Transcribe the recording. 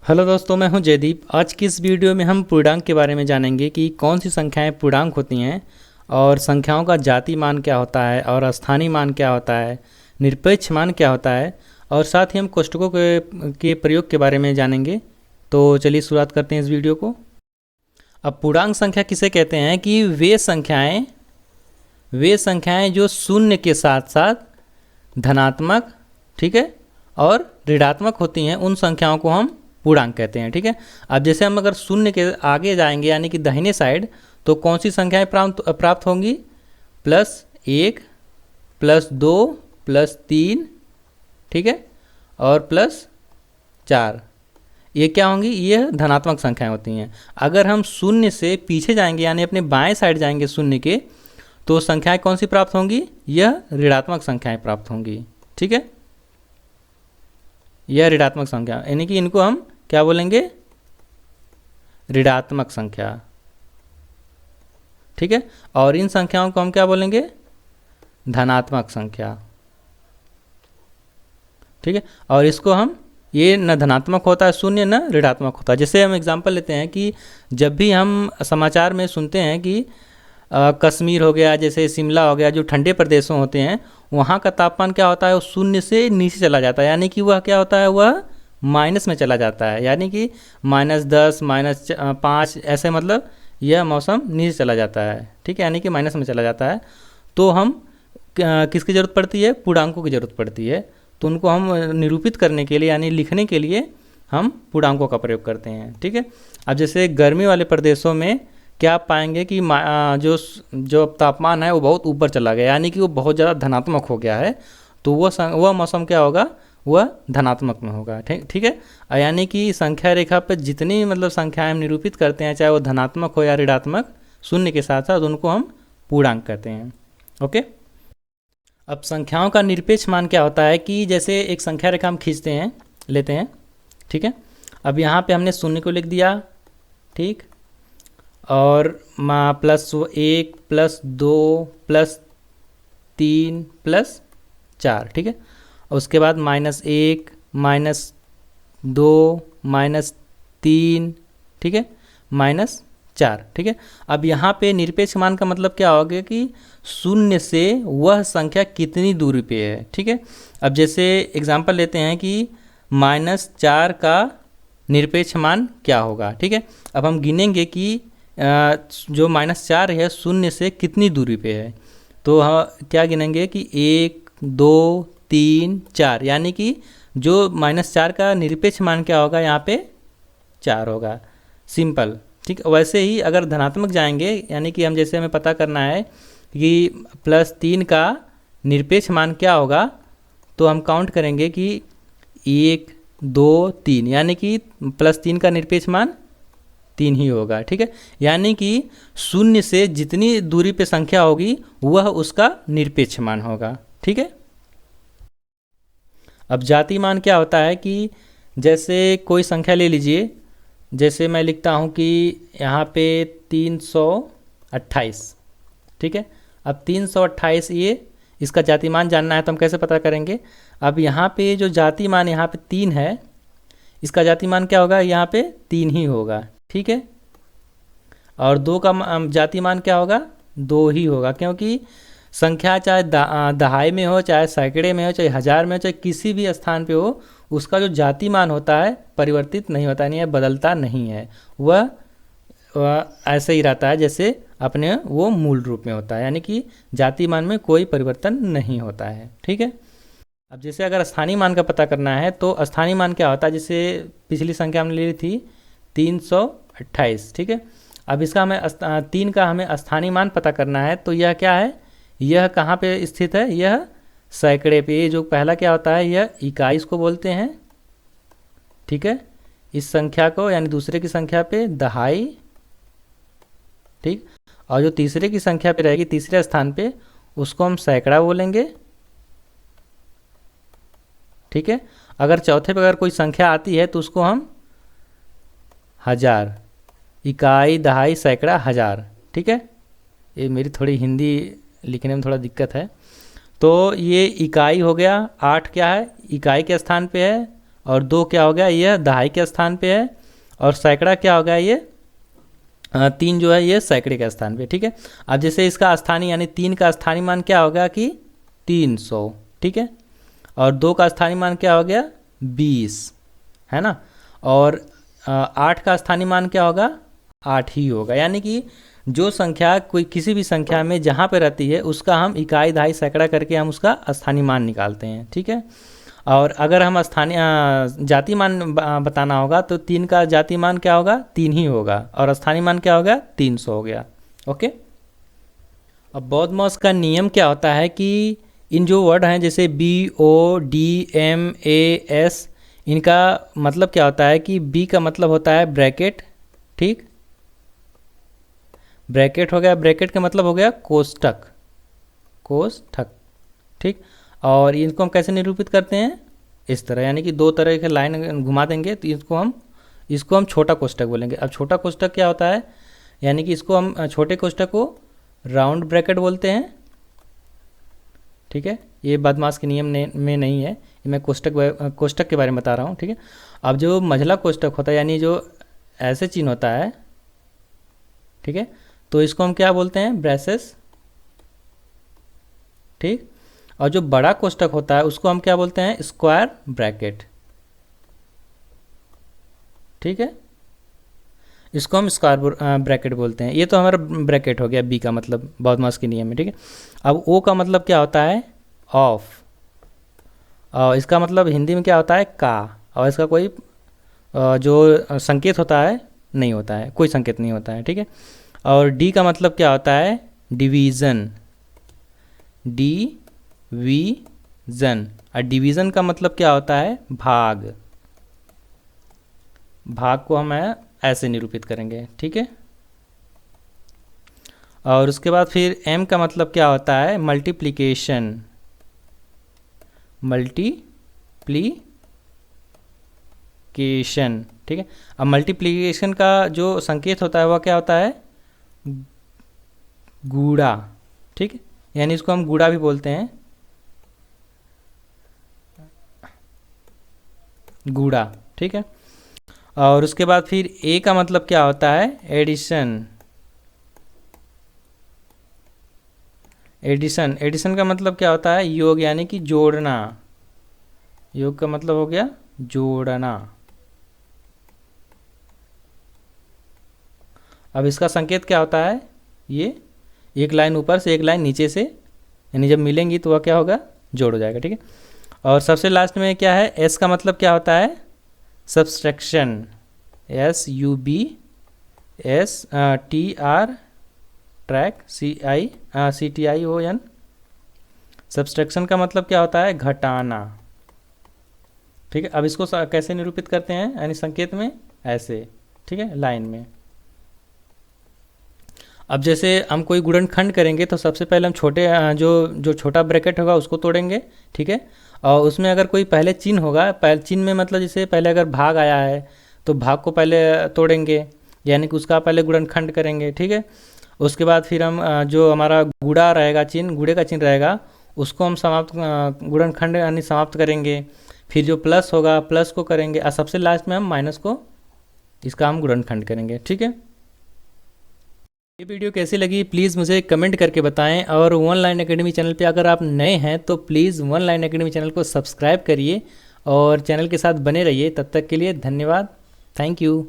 Hello दोस्तों, मैं हूं जयदीप। आज की इस वीडियो में हम पूर्णांक के बारे में जानेंगे कि कौन सी संख्याएं पूर्णांक होती हैं और संख्याओं का जाति मान क्या होता है और स्थानीय मान क्या होता है, निरपेक्ष मान क्या होता है और साथ ही हम कोष्ठकों के प्रयोग के बारे में जानेंगे। तो चलिए शुरुआत करते हैं इस वीडियो को। अब पूर्णांक संख्या किसे कहते हैं कि वे संख्याएं जो शून्य के साथ साथ धनात्मक, ठीक है, और ऋणात्मक होती हैं, उन संख्याओं को हम पूर्णांक कहते हैं। ठीक है। अब जैसे हम अगर शून्य के आगे जाएंगे यानी कि दाहिने साइड, तो कौन सी संख्याएं प्राप्त होंगी? +1, +2, +3, ठीक है, और +4। ये क्या होंगी? ये धनात्मक संख्याएं होती हैं। अगर हम शून्य से पीछे जाएंगे यानी अपने बाएं साइड जाएंगे शून्य के, तो संख्याएं कौन सी प्राप्त होंगी? यह ऋणात्मक संख्याएं प्राप्त होंगी। ठीक है, यह ऋणात्मक संख्या, यानी कि इनको हम क्या बोलेंगे? ऋणात्मक संख्या। ठीक है, और इन संख्याओं को हम क्या बोलेंगे? धनात्मक संख्या। ठीक है, और इसको हम, ये न धनात्मक होता है शून्य, न ऋणात्मक होता है। जैसे हम एग्जांपल लेते हैं कि जब भी हम समाचार में सुनते हैं कि कश्मीर हो गया, जैसे शिमला हो गया, जो ठंडे प्रदेशों होते हैं, वहाँ का तापमान क्या होता है? वो शून्य से नीचे चला जाता है, यानी कि वह क्या होता है? वह माइनस में चला जाता है, यानी कि -10, -5 ऐसे, मतलब यह मौसम नीचे चला जाता है। ठीक है, यानी कि माइनस में चला जाता है। तो हम किसकी ज़रूरत पड़ती है? पूर्णांकों की ज़रूरत पड़ती है। तो उनको हम निरूपित करने के लिए यानी लिखने के लिए हम पूर्णांकों का प्रयोग करते हैं। ठीक है। अब जैसे गर्मी वाले प्रदेशों में क्या आप पाएंगे कि जो तापमान है वो बहुत ऊपर चला गया, यानी कि वो बहुत ज़्यादा धनात्मक हो गया है। तो वह मौसम क्या होगा? वह धनात्मक में होगा। ठीक है, यानी कि संख्या रेखा पर जितनी मतलब संख्याएं हम निरूपित करते हैं, चाहे वो धनात्मक हो या ऋणात्मक, शून्य के साथ साथ उनको हम पूर्णांक कहते हैं। ओके। अब संख्याओं का निरपेक्ष मान क्या होता है कि जैसे एक संख्या रेखा हम लेते हैं। ठीक है, अब यहाँ पे हमने शून्य को लिख दिया, ठीक, और +1, +2, +3, +4, ठीक है, और उसके बाद -1, -2, -3, ठीक है, -4, ठीक है। अब यहाँ पे निरपेक्ष मान का मतलब क्या होगा कि शून्य से वह संख्या कितनी दूरी पे है। ठीक है, अब जैसे एग्जांपल लेते हैं कि -4 का निरपेक्ष मान क्या होगा। ठीक है, अब हम गिनेंगे कि जो -4 है शून्य से कितनी दूरी पे है। तो क्या गिनेंगे कि 1, 2, 3, 4, यानी कि जो -4 का निरपेक्ष मान क्या होगा? यहाँ पे 4 होगा। सिंपल। ठीक, वैसे ही अगर धनात्मक जाएंगे, यानी कि हम जैसे हमें पता करना है कि +3 का निरपेक्ष मान क्या होगा, तो हम काउंट करेंगे कि 1, 2, 3, यानी कि +3 का निरपेक्ष मान 3 ही होगा। ठीक है, यानी कि शून्य से जितनी दूरी पे संख्या होगी वह उसका निरपेक्ष मान होगा। ठीक है। अब जाति मान क्या होता है कि जैसे कोई संख्या ले लीजिए, जैसे मैं लिखता हूँ कि यहाँ पे 328। ठीक है, अब 328, ये इसका जाति मान जानना है तो हम कैसे पता करेंगे? अब यहाँ पे जो जाति मान यहाँ पे 3 है, इसका जाति मान क्या होगा? यहाँ पे 3 ही होगा। ठीक है, और 2 का जाति मान क्या होगा? 2 ही होगा, क्योंकि संख्या चाहे दहाई में हो, चाहे सैकड़े में हो, चाहे हज़ार में हो, चाहे किसी भी स्थान पे हो, उसका जो जाति मान होता है परिवर्तित नहीं होता, नहीं है, बदलता नहीं है। वह ऐसे ही रहता है जैसे अपने वो मूल रूप में होता है, यानी कि जाति मान में कोई परिवर्तन नहीं होता है। ठीक है। अब जैसे अगर स्थानीय मान का पता करना है, तो स्थानीय मान क्या होता है? जैसे पिछली संख्या हमने ली थी 328। ठीक है, अब इसका हमें 3 का हमें स्थानीय मान पता करना है, तो यह क्या है? यह कहाँ पे स्थित है? यह सैकड़े पे। ये जो पहला क्या होता है? यह इकाई इसको बोलते हैं। ठीक है, इस संख्या को यानी दूसरे की संख्या पे दहाई। ठीक, और जो तीसरे की संख्या पे रहेगी तीसरे स्थान पे, उसको हम सैकड़ा बोलेंगे। ठीक है, अगर चौथे पे अगर कोई संख्या आती है तो उसको हम हजार। इकाई, दहाई, सैकड़ा, हजार। ठीक है, ये मेरी थोड़ी हिंदी लिखने में थोड़ा दिक्कत है। तो ये इकाई हो गया। 8 क्या है? इकाई के स्थान पे है, और 2 क्या हो गया, ये दहाई के स्थान पे है, और सैकड़ा क्या हो गया, ये 3 जो है ये सैकड़े के स्थान पे, ठीक है। अब जैसे इसका स्थानीय यानी 3 का स्थानीय मान क्या होगा कि 300, ठीक है, और 2 का स्थानीय मान क्या हो गया 20, है ना, और 8 का स्थानीय मान क्या होगा 8 ही होगा। यानी कि जो संख्या कोई किसी भी संख्या में जहाँ पे रहती है उसका हम इकाई दहाई सैकड़ा करके हम उसका स्थानीय मान निकालते हैं, ठीक है। और अगर हम स्थानीय जाति मान बताना होगा तो 3 का जाति मान क्या होगा 3 ही होगा, और स्थानीय मान क्या होगा 300 हो गया, ओके। अब BODMAS का नियम क्या होता है कि इन जो वर्ड हैं जैसे BODMAS, इनका मतलब क्या होता है कि B का मतलब होता है ब्रैकेट, ठीक, ब्रैकेट हो गया, ब्रैकेट का मतलब हो गया कोष्ठक, कोष्ठक, ठीक। और इनको हम कैसे निरूपित करते हैं, इस तरह, यानी कि 2 तरह के लाइन घुमा देंगे तो इसको हम छोटा कोष्ठक बोलेंगे। अब छोटा कोष्ठक क्या होता है, यानी कि इसको हम छोटे कोष्ठक को राउंड ब्रैकेट बोलते हैं, ठीक है। ये BODMAS के नियम में नहीं है, ये मैं कोष्ठक के बारे में बता रहा हूँ, ठीक है। अब जो मझला कोष्ठक होता है यानी जो ऐसे चिन्ह होता है, ठीक है, तो इसको हम क्या बोलते हैं ब्रेसेस, ठीक। और जो बड़ा कोष्ठक होता है उसको हम क्या बोलते हैं स्क्वायर ब्रैकेट, ठीक है, इसको हम स्क्वायर ब्रैकेट बोलते हैं। ये तो हमारा ब्रैकेट हो गया B का मतलब BODMAS के नियम में, ठीक है। अब O का मतलब क्या होता है ऑफ, और इसका मतलब हिंदी में क्या होता है का, और इसका कोई जो संकेत होता है नहीं होता है, कोई संकेत नहीं होता है, ठीक है। और D का मतलब क्या होता है डिवीज़न, डिवीज़न, और डिवीज़न का मतलब क्या होता है भाग, भाग को हम ऐसे निरूपित करेंगे, ठीक है। और उसके बाद फिर M का मतलब क्या होता है मल्टीप्लिकेशन, मल्टीप्लिकेशन, ठीक है। अब मल्टीप्लिकेशन का जो संकेत होता है वह क्या होता है गुणा, ठीक है, यानी इसको हम गुणा भी बोलते हैं, गुणा, ठीक है। और उसके बाद फिर A का मतलब क्या होता है एडिशन, एडिशन, एडिशन का मतलब क्या होता है योग यानी कि जोड़ना, योग का मतलब हो गया जोड़ना। अब इसका संकेत क्या होता है, ये एक लाइन ऊपर से एक लाइन नीचे से, यानी जब मिलेंगी तो वह क्या होगा जोड़ हो जाएगा, ठीक है। और सबसे लास्ट में क्या है S का मतलब क्या होता है subtraction, SUBSTR track CTION, subtraction का मतलब क्या होता है घटाना, ठीक है। अब इसको कैसे निरूपित करते हैं यानी संकेत में ऐसे, ठीक है, लाइन में। अब जैसे हम कोई गुणनखंड करेंगे तो सबसे पहले हम छोटे जो छोटा ब्रैकेट होगा उसको तोड़ेंगे, ठीक है, और उसमें अगर कोई पहले चिन्ह होगा, पहले चिन्ह में मतलब जैसे पहले अगर भाग आया है तो भाग को पहले तोड़ेंगे, यानी कि उसका पहले गुणनखंड करेंगे, ठीक है। उसके बाद फिर हम जो हमारा गुणा रहेगा चिन्ह, गुणे का चिन्ह रहेगा उसको हम समाप्त गुणनखंड यानी समाप्त करेंगे, फिर जो प्लस होगा प्लस को करेंगे, और सबसे लास्ट में हम माइनस को इसका हम गुणनखंड करेंगे, ठीक है। ये वीडियो कैसी लगी प्लीज़ मुझे कमेंट करके बताएं, और ऑनलाइन एकेडमी चैनल पे अगर आप नए हैं तो प्लीज़ ऑनलाइन एकेडमी चैनल को सब्सक्राइब करिए और चैनल के साथ बने रहिए। तब तक के लिए धन्यवाद, थैंक यू।